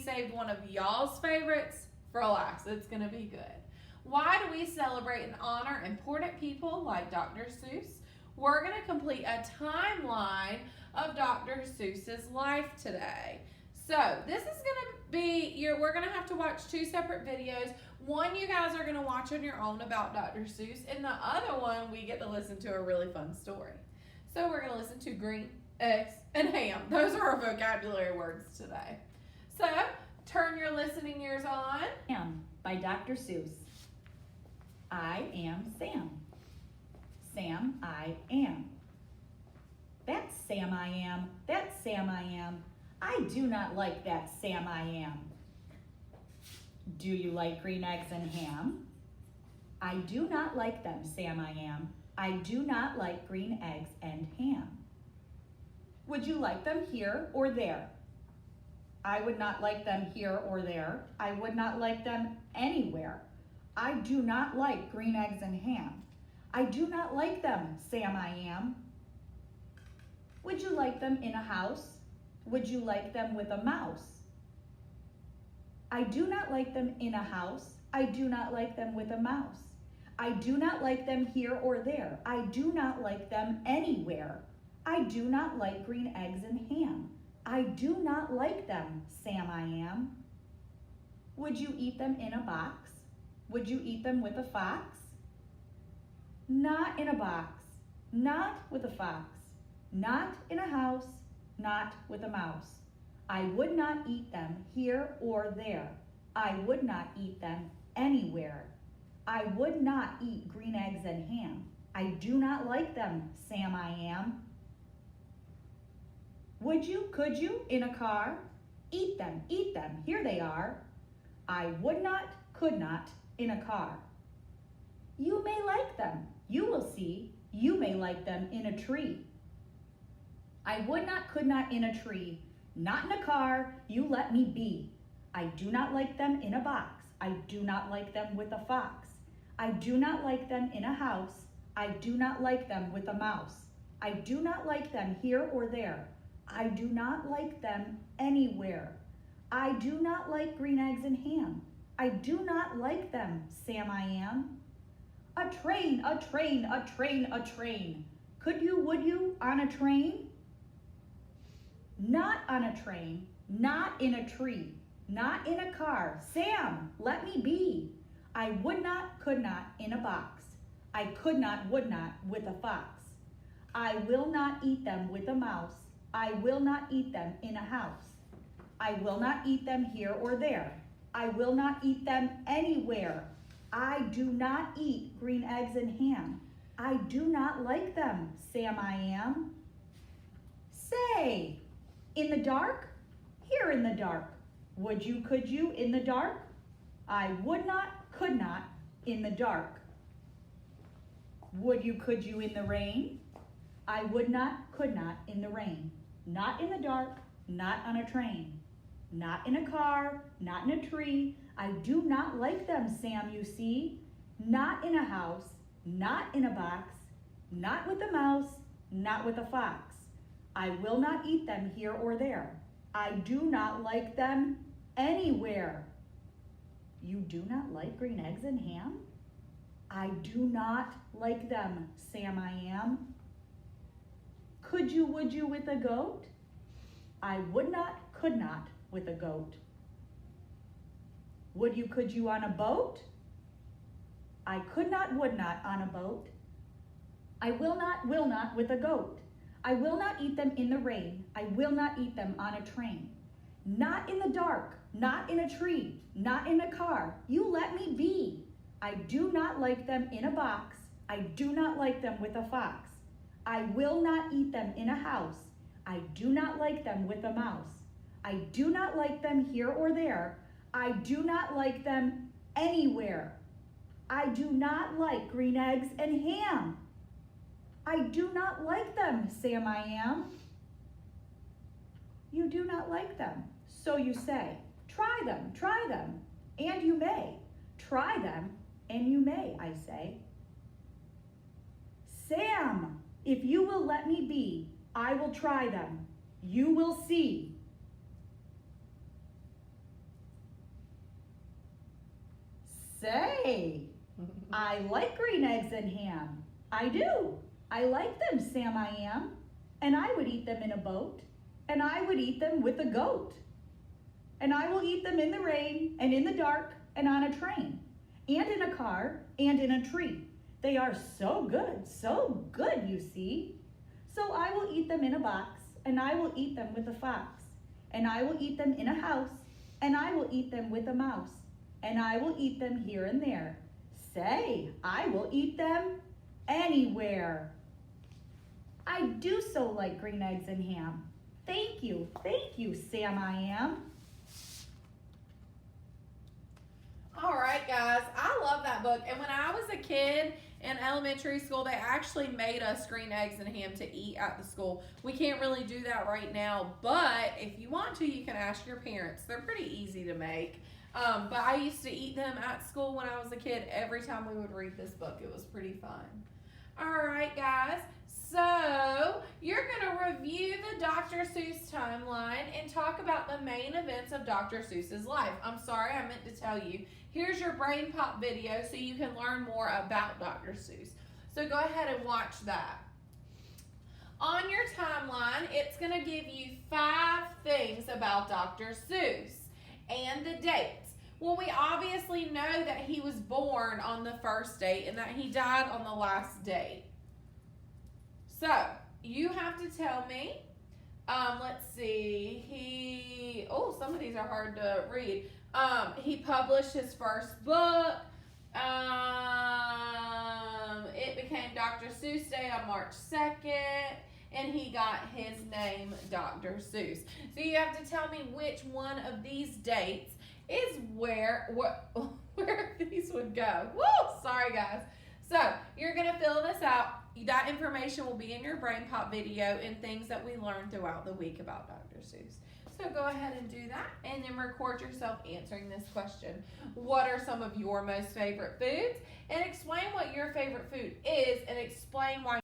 saved one of y'all's favorites for last. It's going to be good. Why do we celebrate and honor important people like Dr. Seuss? We're going to complete a timeline of Dr. Seuss's life today. So this is going to be, we're going to have to watch two separate videos. One you guys are going to watch on your own about Dr. Seuss, and the other one we get to listen to a really fun story. So we're going to listen to green, eggs, and ham. Those are our vocabulary words today. So turn your listening ears on. Sam by Dr. Seuss. I am Sam. Sam, I am. That's Sam I am. That's Sam I am. I do not like that Sam I am. Do you like green eggs and ham? I do not like them, Sam I am. I do not like green eggs and ham. Would you like them here or there? I would not like them here or there. I would not like them anywhere. I do not like green eggs and ham. I do not like them, Sam I am. Would you like them in a house? Would you like them with a mouse? I do not like them in a house. I do not like them with a mouse. I do not like them here or there. I do not like them anywhere. I do not like green eggs and ham. I do not like them, Sam I am. Would you eat them in a box? Would you eat them with a fox? Not in a box, not with a fox, not in a house, not with a mouse. I would not eat them here or there. I would not eat them anywhere. I would not eat green eggs and ham. I do not like them, Sam I am. Would you, could you, in a car? Eat them, here they are. I would not, could not, in a car. You may like them, you will see. You may like them in a tree. I would not, could not, in a tree. Not in a car, you let me be. I do not like them in a box. I do not like them with a fox. I do not like them in a house. I do not like them with a mouse. I do not like them here or there. I do not like them anywhere. I do not like green eggs and ham. I do not like them, Sam I am. A train, a train, a train, a train. Could you, would you, on a train? Not on a train, not in a tree, not in a car. Sam, let me be. I would not, could not, in a box. I could not, would not, with a fox. I will not eat them with a mouse. I will not eat them in a house. I will not eat them here or there. I will not eat them anywhere. I do not eat green eggs and ham. I do not like them, Sam I am. Say, in the dark? Here in the dark. Would you, could you, in the dark? I would not, could not, in the dark. Would you, could you, in the rain? I would not, could not, in the rain. Not in the dark, not on a train. Not in a car, not in a tree. I do not like them, Sam, you see. Not in a house, not in a box, not with a mouse, not with a fox. I will not eat them here or there. I do not like them anywhere. You do not like green eggs and ham? I do not like them, Sam I am. Could you, would you, with a goat? I would not, could not, with a goat. Would you, could you, on a boat? I could not, would not, on a boat. I will not, with a goat. I will not eat them in the rain. I will not eat them on a train. Not in the dark, not in a tree, not in a car. You let me be. I do not like them in a box. I do not like them with a fox. I will not eat them in a house. I do not like them with a mouse. I do not like them here or there. I do not like them anywhere. I do not like green eggs and ham. I do not like them, Sam I am. You do not like them, so you say. Try them, and you may. Try them, and you may, I say. Sam, if you will let me be, I will try them. You will see. Say, I like green eggs and ham. I do. I like them, Sam I am. And I would eat them in a boat. And I would eat them with a goat. And I will eat them in the rain and in the dark and on a train. And in a car and in a tree. They are so good, you see. So I will eat them in a box, and I will eat them with a fox. And I will eat them in a house, and I will eat them with a mouse. And I will eat them here and there. Say, I will eat them anywhere. I do so like green eggs and ham. Thank you, Sam I am. All right, guys, I love that book. And when I was a kid in elementary school, they actually made us green eggs and ham to eat at the school. We can't really do that right now, but if you want to, you can ask your parents. They're pretty easy to make. But I used to eat them at school when I was a kid every time we would read this book. It was pretty fun. All right, guys. So you're going to review the Dr. Seuss timeline and talk about the main events of Dr. Seuss's life. I'm sorry, I meant to tell you. Here's your Brain Pop video so you can learn more about Dr. Seuss. So go ahead and watch that. On your timeline, it's going to give you 5 things about Dr. Seuss and the dates. Well, we obviously know that he was born on the first date and that he died on the last date. So, you have to tell me, let's see, some of these are hard to read. He published his first book. It became Dr. Seuss Day on March 2nd, and he got his name Dr. Seuss. So you have to tell me which one of these dates is where these would go. Woo! Sorry, guys. So you're going to fill this out. That information will be in your Brain Pop video and things that we learned throughout the week about Dr. Seuss. So go ahead and do that and then record yourself answering this question. What are some of your most favorite foods? And explain what your favorite food is and explain why